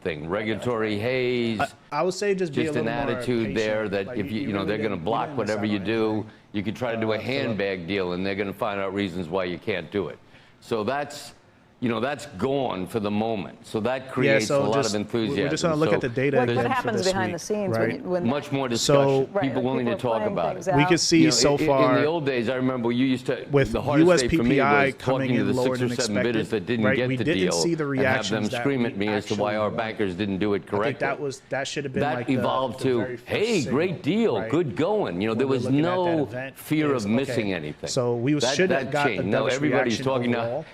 thing. Regulatory haze. I would say just be a an little more attitude patient. there that Like, if you know they're going to block whatever you do, you could try to do a handbag deal, and they're going to find out reasons why you can't do it. So that's. That's gone for the moment. So that creates a lot of enthusiasm. We're just going to look at the data. What happens behind the scenes? Right? When much more discussion. So, people willing to talk about it. We could see so far. In the old days, I remember you used to. With the hardest U.S. day for me PPI was coming talking to in the lower 6 than or 7 expected, bidders that didn't right? get We the didn't deal see the and have them reactions that scream we at me as to why our actually bankers didn't do it correctly. I think that should have been that like evolved the to, very first hey, signal, great deal, right? good going. There was no fear of missing anything. So we should have got a No, everybody's talking now.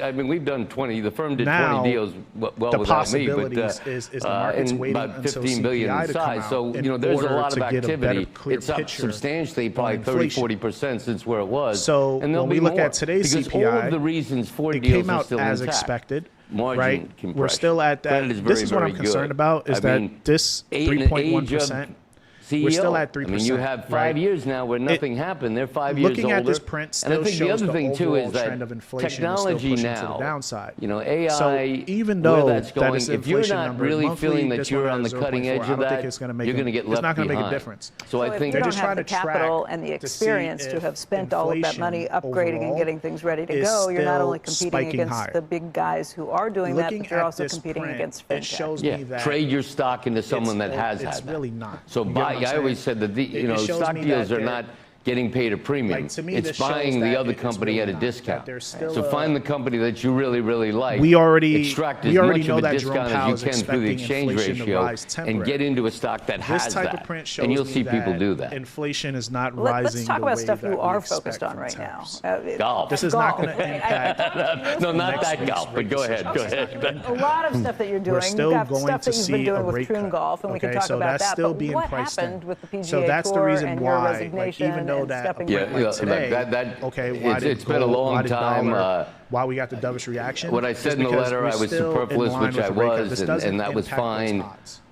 I mean, we've done 20. The firm did 20 deals well without me, but is the market's waiting about 15 until billion CPI in to size. come So out there's a in lot of order to get a better, activity. clear It's up picture substantially, probably on inflation. 30-40% since where it was. So and when we look at today's because CPI, all of the reasons for it deals came are out still as intact. expected. Margin Right, compression. we're still at that. Credit is This is what I'm concerned about. Is that this 3.1%. CEO. We're still at 3%. I mean, you have 5 years now where nothing happened. They're 5 years older. Looking at this print still and I think shows the other thing too is that trend of inflation technology is still now, to the downside. AI, so even though where that's going, that if you're not really feeling that you're on the cutting edge of that, you're going to get left behind. It's not going to make a difference. So I think they're you just don't have trying the to track capital and the experience to have spent all of that money upgrading and getting things ready to go. You're not only competing against the big guys who are doing that, but you're also competing against fintech. It shows me that trade your stock into someone that has had that. It's really not. So I always said that stock deals are not getting paid a premium. It's buying the other company at a discount. So find the company that you really, really like. Extract as much of a discount as you can through the exchange ratio and get into a stock that has that. And you'll see people do that. Inflation is not rising. Let's talk about stuff you are focused on right now. Golf. This is not going to impact. No, not that golf, but go ahead. Go ahead. A lot of stuff that you're doing. Still You've got going stuff to that you've been see doing a with rate Troon cut. Golf, and we can talk So about that's that. still But being what priced happened in. with the PGA So that's the Tour reason and your why, resignation even though and that stepping today, it's been a long time. Why we got the dovish reaction? What I said in the letter, I was superfluous, which I was, and that was fine.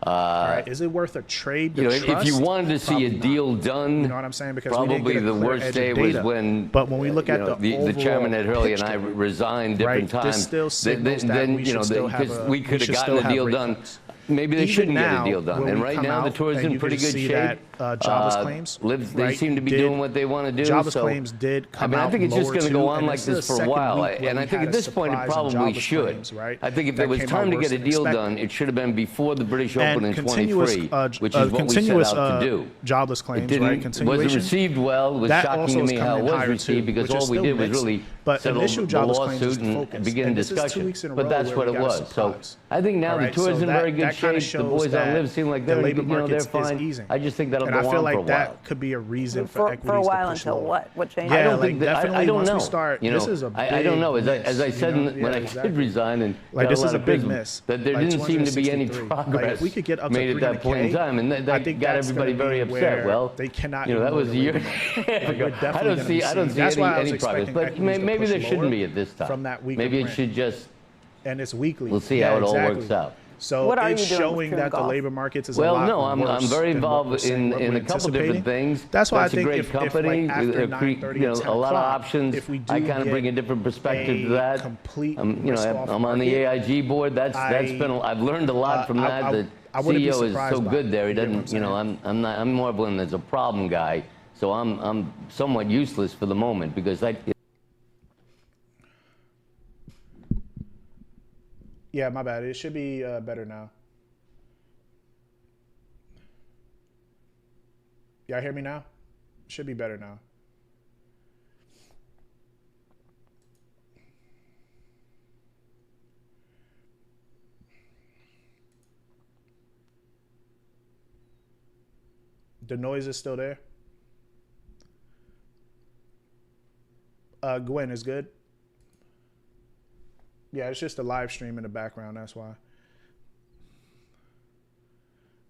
Right. Is it worth a trade? If you wanted to see a deal done, you know what I'm saying? Because probably the worst day was when. But when we look at the chairman Ed Hurley and I resigned different times, then because we could have gotten a deal done. Maybe they shouldn't get a deal done. And right now, the tour is in pretty good shape. Jobless claims, they seem to be doing what they want to do. Jobless claims did come out. I think it's just going to go on like this for a while. And I think at this point, it probably should. I think if there was time to get a deal done, it should have been before the British Open in 23, which is what we set out to do. Jobless claims, it wasn't received well. It was shocking to me how it was received because all we did was really settle the lawsuit and begin discussion. But that's what it was. So I think now the tour is in very good shape. The boys on Live seem like they're fine. I just think that'll go on for a while. And I feel like that could be a reason for equities for a while to push until lower. what changes? Yeah, I don't know. We start, this is a big I don't know. miss, As I said when I did resign and this is a big prism, miss. that there didn't seem to be any progress we could get up to made at that point in time, and that got everybody very upset. Well, they cannot. That was a year ago. I don't see any progress, but maybe there shouldn't be at this time. Maybe it should just. And it's weekly. We'll see how it all works out. So it's showing that the labor markets is a lot worse. I'm very involved in a couple different things. That's why I think a great company. A lot of options. I kind of bring a different perspective to that. I'm on the AIG board. I've learned a lot from that. The CEO is so good there. He doesn't. I'm more of one that's a problem guy. So I'm somewhat useless for the moment because that. Yeah, my bad. It should be better now. Y'all hear me now? It should be better now. The noise is still there. Gwen is good. Yeah, it's just a live stream in the background. That's why.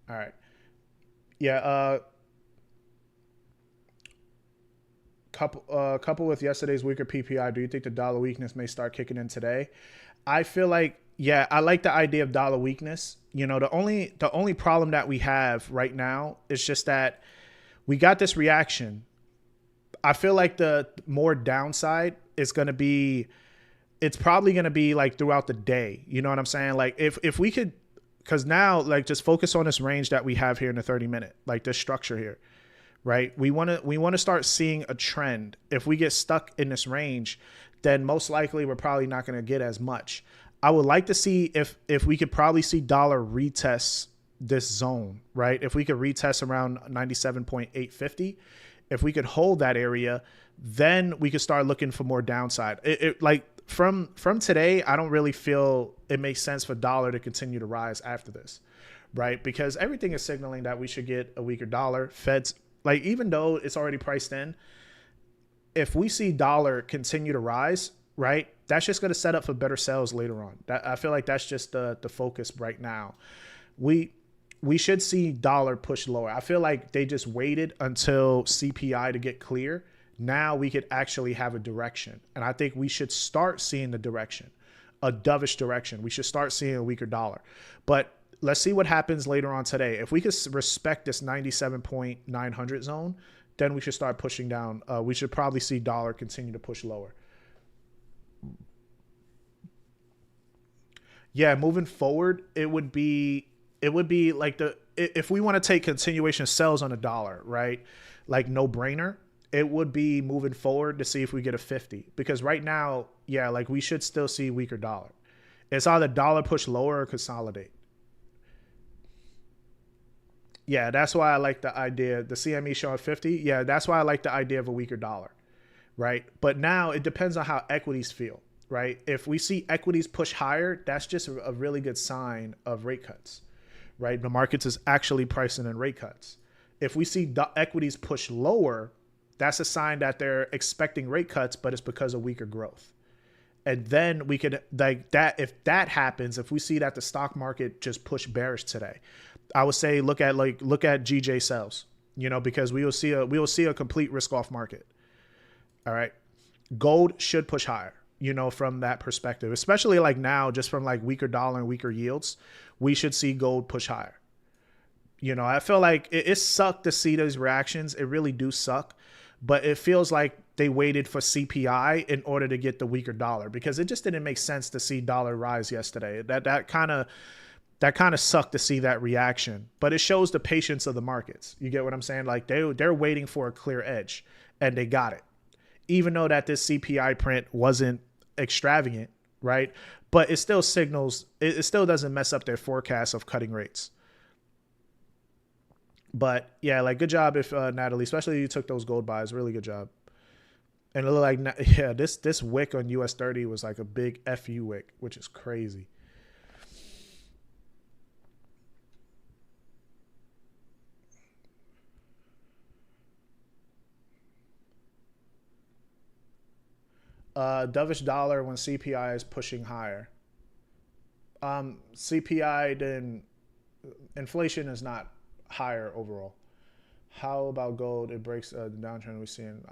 All right. Yeah. Couple with yesterday's weaker PPI. Do you think the dollar weakness may start kicking in today? I feel like, yeah, I like the idea of dollar weakness. The only problem that we have right now is just that we got this reaction. I feel like the more downside is going to be it's probably going to be like throughout the day. You know what I'm saying? Like if we could, because now like just focus on this range that we have here in the 30-minute, like this structure here, right? We want to start seeing a trend. If we get stuck in this range, then most likely we're probably not going to get as much. I would like to see if we could probably see dollar retest this zone, right? If we could retest around 97.850, if we could hold that area, then we could start looking for more downside. Like from today, I don't really feel it makes sense for dollar to continue to rise after this, right? Because everything is signaling that we should get a weaker dollar. Fed's like, even though it's already priced in, if we see dollar continue to rise, right, that's just going to set up for better sales later on. I feel like that's just the focus right now. We should see dollar push lower. I feel like they just waited until CPI to get clear. Now we could actually have a direction. And I think we should start seeing the direction, a dovish direction. We should start seeing a weaker dollar. But let's see what happens later on today. If we could respect this 97.900 zone, then we should start pushing down. We should probably see dollar continue to push lower. Yeah, moving forward, it would be like if we want to take continuation sells on a dollar, right? Like no brainer, it would be moving forward to see if we get a 50, because right now, yeah, like we should still see weaker dollar. It's either dollar push lower or consolidate. Yeah, that's why I like the idea. The CME showing 50. Yeah, that's why I like the idea of a weaker dollar, right? But now it depends on how equities feel, right? If we see equities push higher, that's just a really good sign of rate cuts, right? The markets is actually pricing in rate cuts. If we see the equities push lower, that's a sign that they're expecting rate cuts, but it's because of weaker growth. And then we could like that. If that happens, if we see that the stock market just push bearish today, I would say look at GJ sales, you know, because we will see a complete risk off market. All right. Gold should push higher, you know, from that perspective, especially like now, just from like weaker dollar and weaker yields, we should see gold push higher. You know, I feel like it sucked to see those reactions. It really do suck, but it feels like they waited for CPI in order to get the weaker dollar, because it just didn't make sense to see dollar rise yesterday. That kind of sucked to see that reaction, but it shows the patience of the markets. You get what I'm saying? Like they're waiting for a clear edge, and they got it. Even though that this CPI print wasn't extravagant, right? But it still signals, it still doesn't mess up their forecast of cutting rates. But yeah, like good job if Natalie, especially you took those gold buys, really good job. And it looked like, yeah, this wick on US 30 was like a big FU wick, which is crazy. Dovish dollar when CPI is pushing higher. CPI, then inflation is not higher overall. How about gold? It breaks the downtrend we're seeing.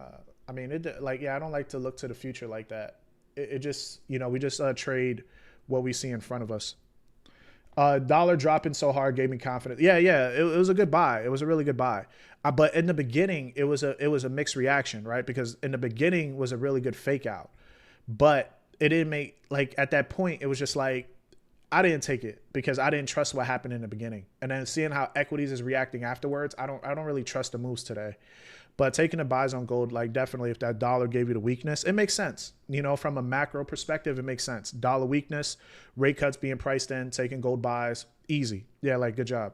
I mean, I don't like to look to the future like that. It just, you know, we just trade what we see in front of us. Dollar dropping so hard gave me confidence. Yeah, it was a good buy. It was a really good buy. But in the beginning, it was a mixed reaction, right? Because in the beginning was a really good fake out, but it didn't make, like at that point, it was just like, I didn't take it because I didn't trust what happened in the beginning. And then seeing how equities is reacting afterwards, I don't really trust the moves today. But taking the buys on gold, like definitely if that dollar gave you the weakness, it makes sense. You know, from a macro perspective, it makes sense. Dollar weakness, rate cuts being priced in, taking gold buys, easy. Yeah, like good job.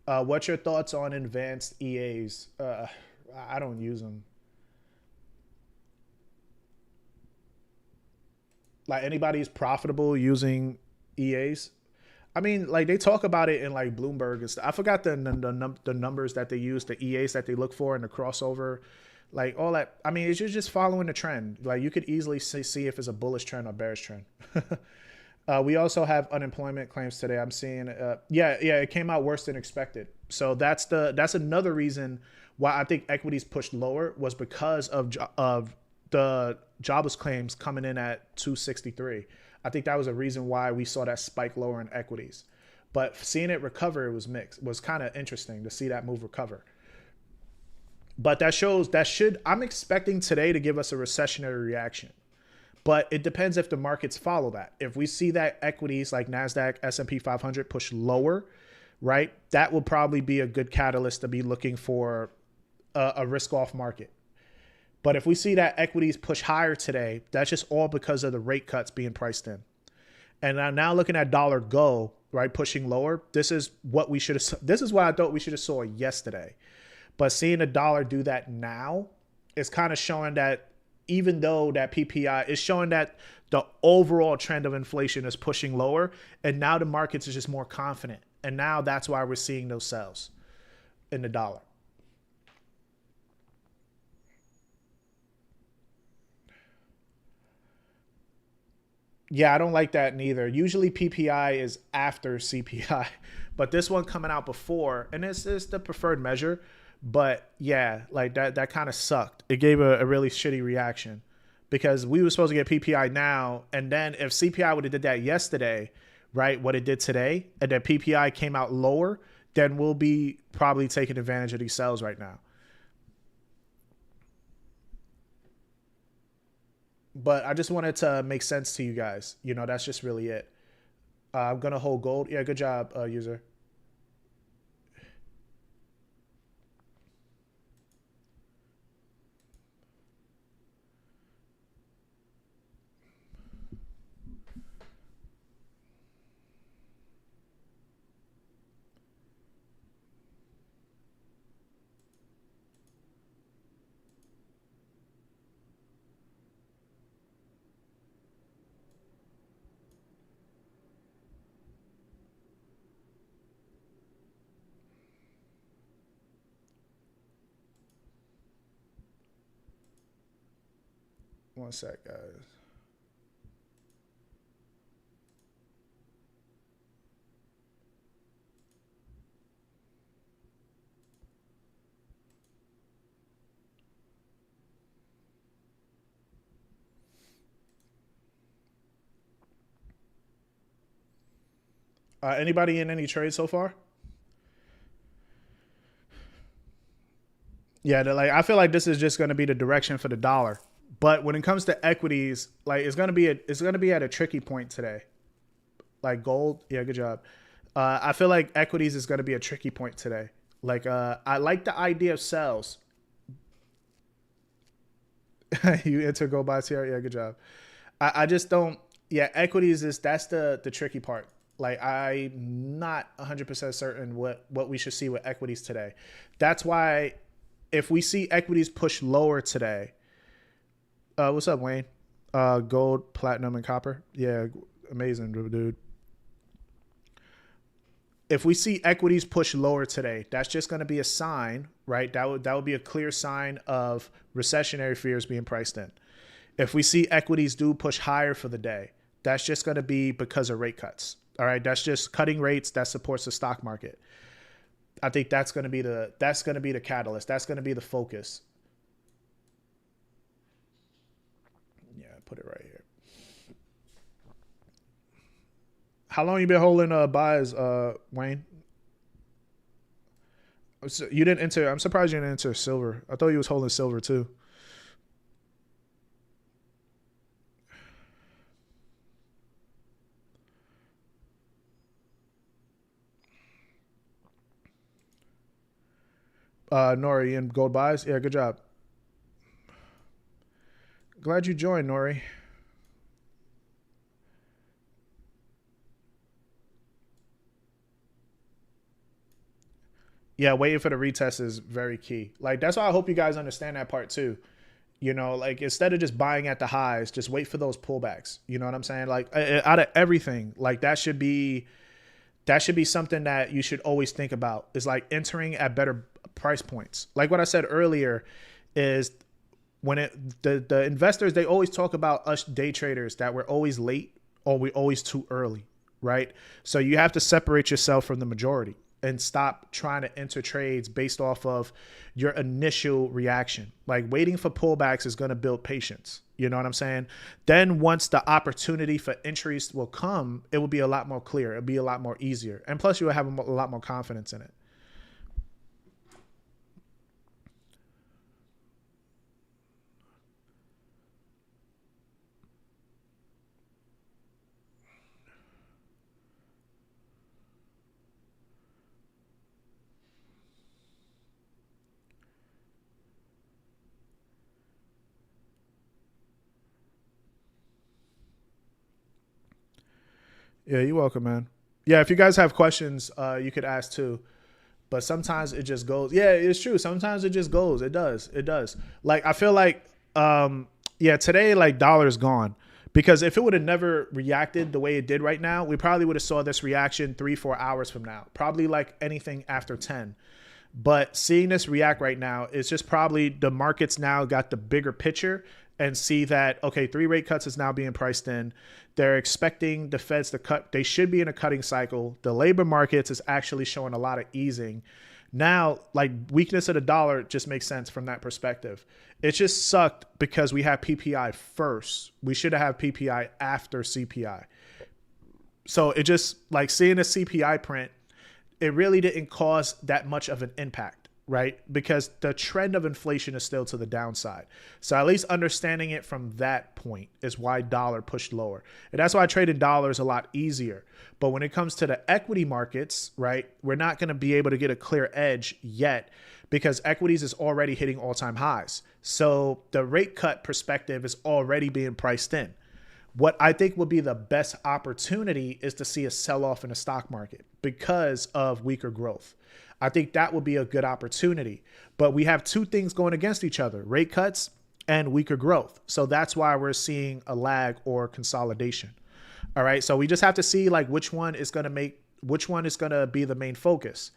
What's your thoughts on advanced EAs? I don't use them. Like anybody's profitable using EAs? I mean, like they talk about it in like Bloomberg and stuff. I forgot the numbers that they use, the EAs that they look for, and the crossover, like all that. I mean, it's just following the trend. Like you could easily see if it's a bullish trend or bearish trend. We also have unemployment claims today. I'm seeing, it came out worse than expected. So that's another reason why I think equities pushed lower, was because of the jobless claims coming in at 263. I think that was a reason why we saw that spike lower in equities. But seeing it recover, it was mixed. It was kind of interesting to see that move recover. But I'm expecting today to give us a recessionary reaction. But it depends if the markets follow that. If we see that equities like NASDAQ, S&P 500 push lower, right, that will probably be a good catalyst to be looking for a risk-off market. But if we see that equities push higher today, that's just all because of the rate cuts being priced in. And now looking at dollar go, right, pushing lower, this is what I thought we should have saw yesterday. But seeing the dollar do that now is kind of showing that even though that PPI is showing that the overall trend of inflation is pushing lower, and now the markets is just more confident. And now that's why we're seeing those sells in the dollar. Yeah, I don't like that neither. Usually PPI is after CPI, but this one coming out before, and this is the preferred measure. But yeah, like that kind of sucked. It gave a really shitty reaction because we were supposed to get PPI now. And then if CPI would have did that yesterday, right, what it did today, and then PPI came out lower, then we'll be probably taking advantage of these sells right now. But I just wanted to make sense to you guys. You know, that's just really it. I'm going to hold gold. Yeah, good job, user. One sec, guys. Anybody in any trades so far? Yeah, like I feel like this is just going to be the direction for the dollar. But when it comes to equities, like it's gonna be at a tricky point today. Like gold, yeah, good job. I feel like equities is gonna be a tricky point today. Like I like the idea of sells. You enter gold buys here, yeah, good job. I just don't. Yeah, equities that's the tricky part. Like I'm not 100% certain what we should see with equities today. That's why if we see equities push lower today. What's up, Wayne? Gold, platinum, and copper. Yeah, amazing, dude. If we see equities push lower today, that's just going to be a sign, right? That would be a clear sign of recessionary fears being priced in. If we see equities do push higher for the day, that's just going to be because of rate cuts. All right, that's just cutting rates that supports the stock market. I think that's going to be the catalyst. That's going to be the focus. Put it right here. How long you been holding buys, Wayne? So you didn't enter. I'm surprised you didn't enter silver. I thought you was holding silver too. Nori in gold buys. Yeah, good job. Glad you joined, Nori. Yeah, waiting for the retest is very key. Like, that's why I hope you guys understand that part too. You know, like instead of just buying at the highs, just wait for those pullbacks. You know what I'm saying? Like out of everything, like that should be something that you should always think about is like entering at better price points. Like what I said earlier is when the investors, they always talk about us day traders that we're always late or we're always too early, right? So you have to separate yourself from the majority and stop trying to enter trades based off of your initial reaction. Like waiting for pullbacks is going to build patience. You know what I'm saying? Then once the opportunity for entries will come, it will be a lot more clear. It'll be a lot more easier. And plus you will have a lot more confidence in it. Yeah, you're welcome, man. Yeah, if you guys have questions, you could ask too. But sometimes it just goes. Yeah, it's true. Sometimes it just goes. It does. It does. Like I feel like, yeah, today like dollar's gone because if it would have never reacted the way it did right now, we probably would have saw this reaction 3-4 hours from now. Probably like anything after 10. But seeing this react right now is just probably the markets now got the bigger picture and see that, okay, 3 rate cuts is now being priced in. They're expecting the Feds to cut. They should be in a cutting cycle. The labor markets is actually showing a lot of easing. Now, like weakness of the dollar just makes sense from that perspective. It just sucked because we had PPI first. We should have PPI after CPI. So it just like seeing a CPI print, it really didn't cause that much of an impact, right? Because the trend of inflation is still to the downside. So at least understanding it from that point is why dollar pushed lower. And that's why trading dollars a lot easier. But when it comes to the equity markets, right, we're not going to be able to get a clear edge yet because equities is already hitting all-time highs. So the rate cut perspective is already being priced in. What I think will be the best opportunity is to see a sell-off in the stock market because of weaker growth. I think that would be a good opportunity. But we have two things going against each other, rate cuts and weaker growth. So that's why we're seeing a lag or consolidation. All right. So we just have to see like which one is going to be the main focus.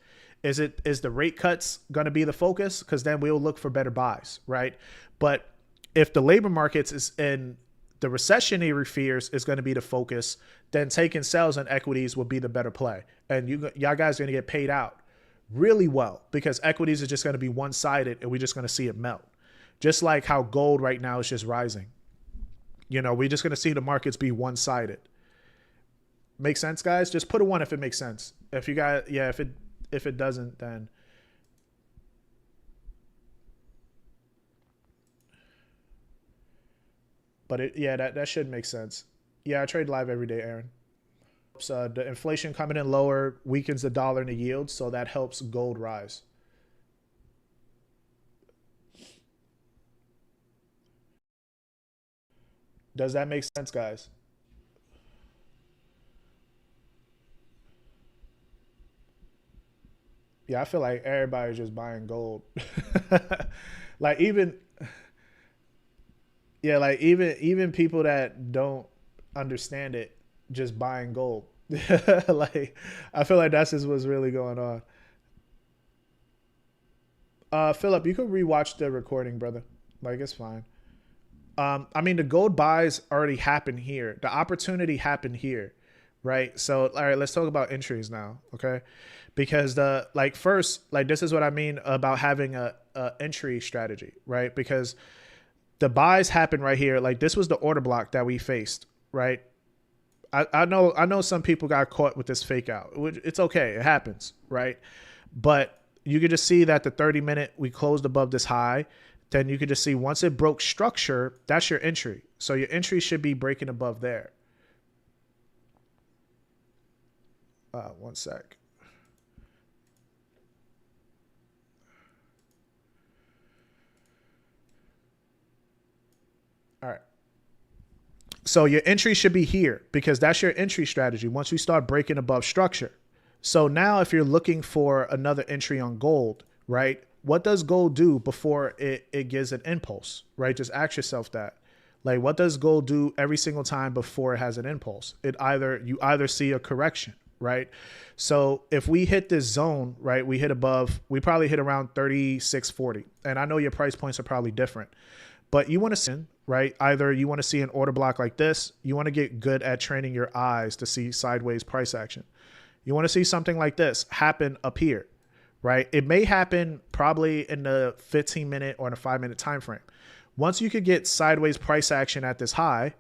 Is the rate cuts going to be the focus? Because then we'll look for better buys, right? But if the labor markets is in the recessionary fears is going to be the focus, then taking sales and equities will be the better play. And y'all guys are going to get paid out really well because equities are just going to be one-sided and we're just going to see it melt. Just like how gold right now is just rising. You know, we're just going to see the markets be one-sided. Make sense, guys? Just put a 1 if it makes sense. If you guys, yeah, if it doesn't, then but yeah, that should make sense. Yeah, I trade live every day, Aaron. So the inflation coming in lower weakens the dollar and the yield, so that helps gold rise. Does that make sense, guys? Yeah, I feel like everybody's just buying gold. Like even people that don't understand it just buying gold. Like I feel like that's just what's really going on. Philip, you could rewatch the recording, brother. Like it's fine. I mean the gold buys already happened here. The opportunity happened here, right? So all right, let's talk about entries now, okay? Because this is what I mean about having a entry strategy, right? Because the buys happen right here. Like this was the order block that we faced, right? I know some people got caught with this fake out. It's okay. It happens, right? But you could just see that the 30-minute we closed above this high. Then you could just see once it broke structure, that's your entry. So your entry should be breaking above there. One sec. All right. So your entry should be here because that's your entry strategy once we start breaking above structure. So now if you're looking for another entry on gold, right? What does gold do before it gives an impulse, right? Just ask yourself that. Like what does gold do every single time before it has an impulse? You either see a correction, right? So if we hit this zone, right, we probably hit around 36.40. And I know your price points are probably different, but you want to see, right? Either you want to see an order block like this. You want to get good at training your eyes to see sideways price action. You want to see something like this happen up here, right? It may happen probably in the 15-minute or in a 5-minute time frame. Once you could get sideways price action at this high,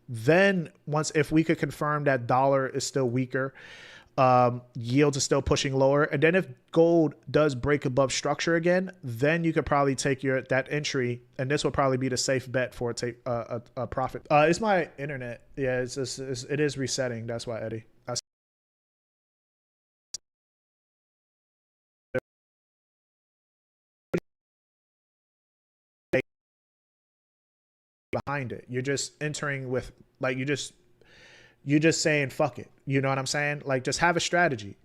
then if we could confirm that dollar is still weaker, yields are still pushing lower, and then if gold does break above structure again, then you could probably take that entry, and this will probably be the safe bet for a profit. It's my internet. Yeah, it is resetting. That's why, Eddie. Behind it, you're just entering with like you just You just saying fuck it. You know what I'm saying? Like, just have a strategy.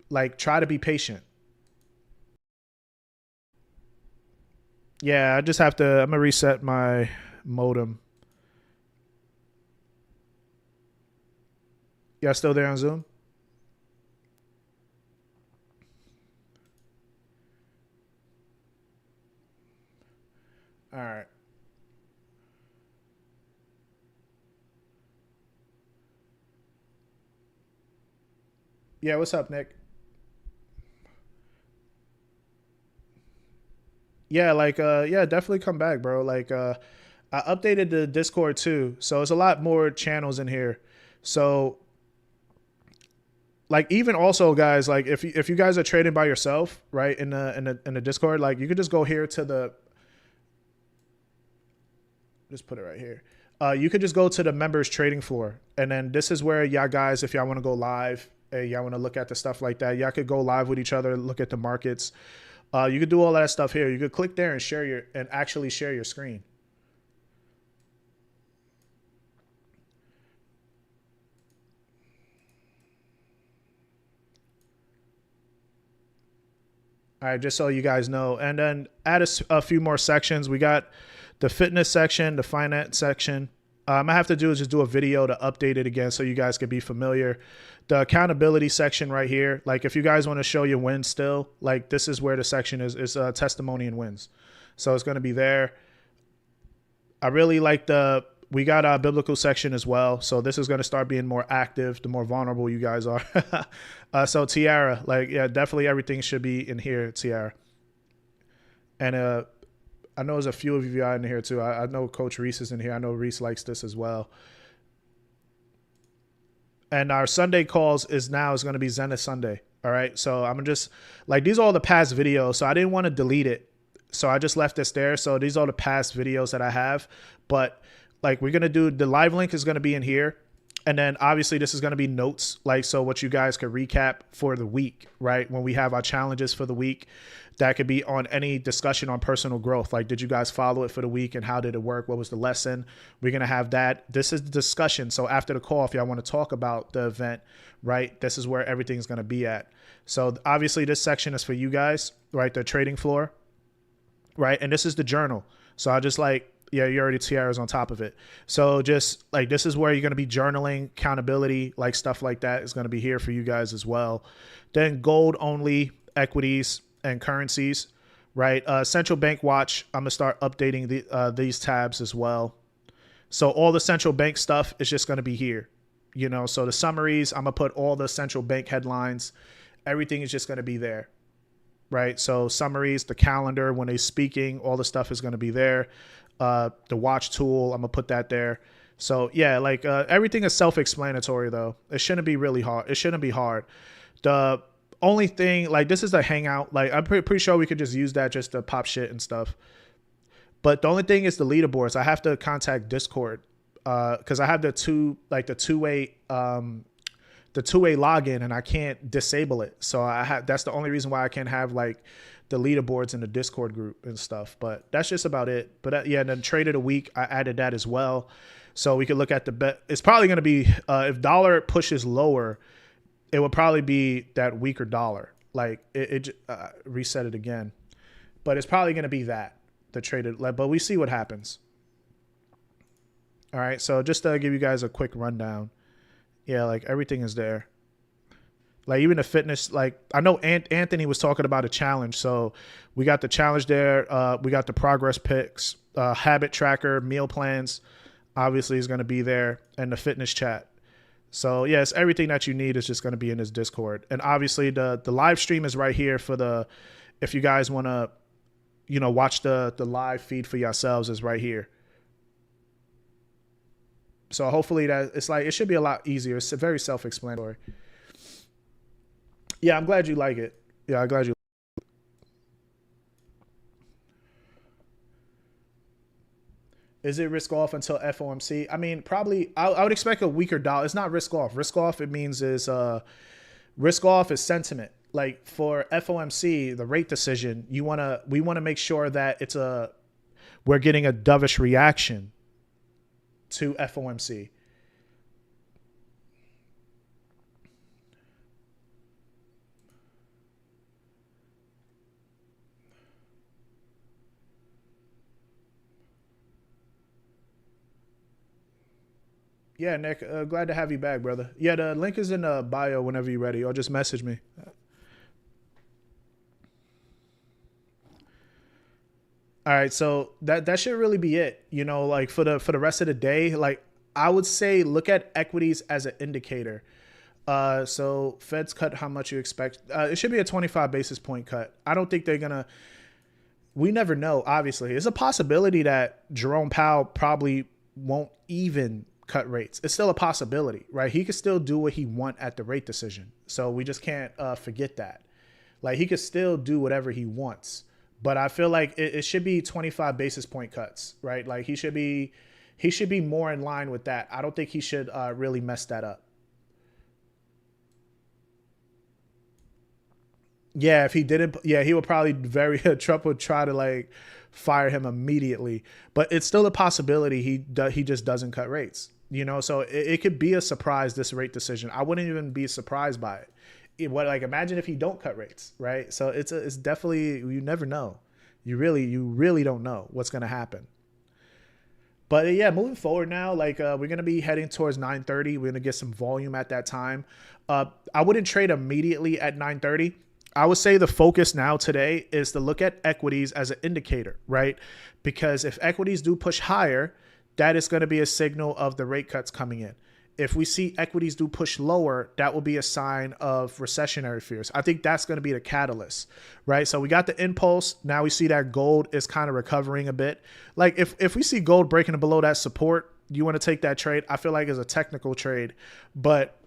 Like, try to be patient. Yeah, I just have to, I'm gonna reset my modem. Y'all still there on Zoom? All right. Yeah, what's up, Nick? Yeah, like yeah, definitely come back, bro. Like I updated the Discord too. So it's a lot more channels in here. So like even also guys, like if you guys are trading by yourself, right, in the Discord, like you could just go here to the, just put it right here. You could just go to the members trading floor, and then this is where y'all guys, if y'all want to go live, y'all want to look at the stuff like that, y'all could go live with each other, look at the markets. You could do all that stuff here. You could click there and share and actually share your screen. All right, just so you guys know. And then add a few more sections. We got the fitness section, the finance section. I have to do is just do a video to update it again so you guys can be familiar. The accountability section right here, like if you guys want to show your wins still, like this is where the section is testimony and wins. So it's going to be there. I really like we got a biblical section as well. So this is going to start being more active the more vulnerable you guys are. So Tiara, like, yeah, definitely everything should be in here, Tiara. And I know there's a few of you out in here too. I know Coach Reese is in here. I know Reese likes this as well. And our Sunday calls is going to be Zenith Sunday. All right. So I'm just like, these are all the past videos. So I didn't want to delete it. So I just left this there. So these are the past videos that I have. But like, we're going to do, the live link is going to be in here. And then obviously this is going to be notes, like, so what you guys could recap for the week, right? When we have our challenges for the week, that could be on any discussion on personal growth. Like, did you guys follow it for the week and how did it work? What was the lesson? We're going to have that. This is the discussion. So after the call, if y'all want to talk about the event, right, this is where everything's going to be at. So obviously this section is for you guys, right? The trading floor, right? And this is the journal. So I just like, yeah, you already Tiara's on top of it. So just like, this is where you're going to be journaling, accountability, like stuff like that is going to be here for you guys as well. Then gold only, equities and currencies, right? Central bank watch. I'm going to start updating these tabs as well. So all the central bank stuff is just going to be here, you know? So the summaries, I'm going to put all the central bank headlines. Everything is just going to be there, right? So summaries, the calendar, when they're speaking, all the stuff is going to be there. The watch tool, I'm gonna put that there. So yeah, like everything is self-explanatory though. It shouldn't be really hard. It shouldn't be hard. The only thing, like, this is a hangout. Like, I'm pretty sure we could just use that just to pop shit and stuff. But the only thing is the leaderboards. I have to contact Discord because I have the two-way login and I can't disable it. So that's the only reason why I can't have like the leaderboards in the Discord group and stuff. But that's just about it. But yeah, and then trade of the week, I added that as well. So we could look at the bet. It's probably going to be if dollar pushes lower, it would probably be that weaker dollar. Like it reset it again, but it's probably going to be that the traded. But we see what happens. All right. So just to give you guys a quick rundown. Yeah, like everything is there. Like even the fitness, like I know Anthony was talking about a challenge. So we got the challenge there. We got the progress picks, habit tracker, meal plans, obviously is going to be there, and the fitness chat. So yes, everything that you need is just going to be in this Discord. And obviously the live stream is right here for if you guys want to, you know, watch the live feed for yourselves is right here. So hopefully it should be a lot easier. It's very self-explanatory. Yeah, I'm glad you like it. Yeah, I'm glad you. Is it risk off until FOMC? I mean, probably I would expect a weaker dollar. It's not risk off. Risk off, it means risk off is sentiment. Like for FOMC, the rate decision, we want to make sure that we're getting a dovish reaction to FOMC. Yeah, Nick, glad to have you back, brother. Yeah, the link is in the bio whenever you're ready, or just message me. All right, so that should really be it. You know, like for the rest of the day, like I would say look at equities as an indicator. So Fed's cut how much you expect. It should be a 25 basis point cut. I don't think they're gonna. We never know. Obviously, it's a possibility that Jerome Powell probably won't even cut rates. It's still a possibility, right? He could still do what he want at the rate decision. So we just can't forget that. Like he could still do whatever he wants. But I feel like it should be 25 basis point cuts, right? Like he should be more in line with that. I don't think he should really mess that up. Yeah, if he didn't, yeah, he would probably Trump would try to like fire him immediately. But it's still a possibility he just doesn't cut rates, you know. So it could be a surprise, this rate decision. I wouldn't even be surprised by it. Imagine if he don't cut rates, right? So it's definitely, you never know. You really don't know what's gonna happen. But yeah, moving forward now, like we're gonna be heading towards 9:30. We're gonna get some volume at that time. I wouldn't trade immediately at 9:30. I would say the focus now today is to look at equities as an indicator, right? Because if equities do push higher, that is going to be a signal of the rate cuts coming in. If we see equities do push lower, that will be a sign of recessionary fears. I think that's going to be the catalyst, right? So we got the impulse. Now we see that gold is kind of recovering a bit. Like if we see gold breaking below that support, you want to take that trade. I feel like it's a technical trade, but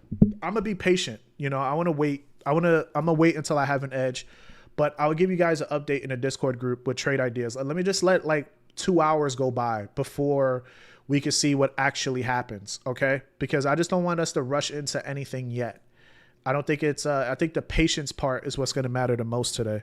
I'm going to be patient. You know, I want to wait. I'm gonna wait until I have an edge, but I'll give you guys an update in the Discord group with trade ideas. Let me just let like 2 hours go by before we can see what actually happens, okay? Because I just don't want us to rush into anything yet. I don't think it's I think the patience part is what's gonna matter the most today.